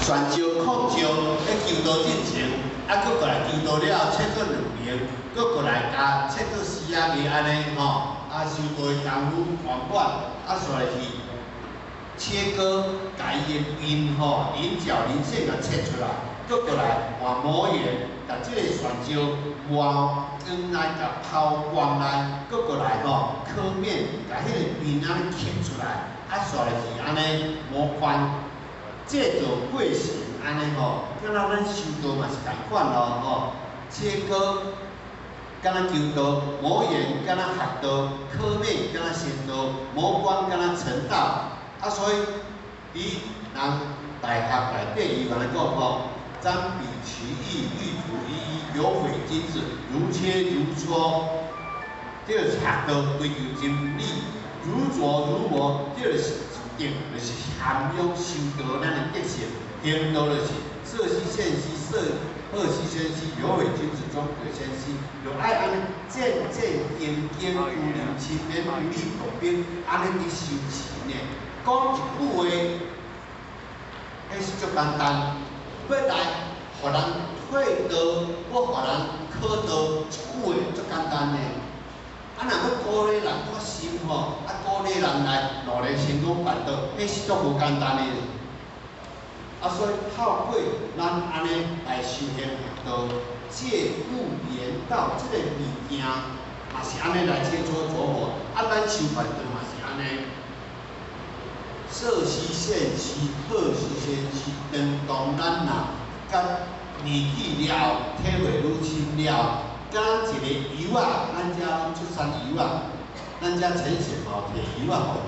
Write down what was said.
选招控招，咧求道进前，啊，搁过来求道了，切做2名，搁过来加切做4个安尼吼，啊，修道的功夫圆满，啊，煞去切割，甲伊的面吼、鳞角、鳞线甲切出来，搁过来换模样，甲即个选招换光来甲抛光来，搁过来吼刻面，甲迄个面安尼刻出来，啊，煞来是安尼模块。 这种柜形安尼吼，敢若咱修道嘛是共款咯吼，切割敢若求道，磨圆敢若学道，刻面敢若仙道，磨光敢若成道。啊，所以伊人大学内底伊安尼讲吼，瞻彼其意，欲图一一，有毁金子，如切如磋。这就是学道追求真理，如琢如磨，这就是。 就是涵养修道咱的德性，行道就是色兮宪兮，恶兮宣兮，有为君子，终可先兮。就爱安尼渐渐渐渐，如临亲免，如履薄冰，安尼去修持呢。讲一句话，迄是足简单。要来，互人退道，要互人考道，一句话足简单呢。 啊，若要鼓励人发心吼，啊，鼓励人来努力成功办道，迄是足无简单的。啊，所以透过咱安尼来修行学道，借物言道，即个物件嘛是安尼来切磋琢磨。啊，咱修办道嘛是安尼，色兮宪兮，恶兮宣兮，当咱若甲年纪了，体会愈深了。 敢一个油啊，咱遮出产油啊，咱遮呈现吼摕油啊。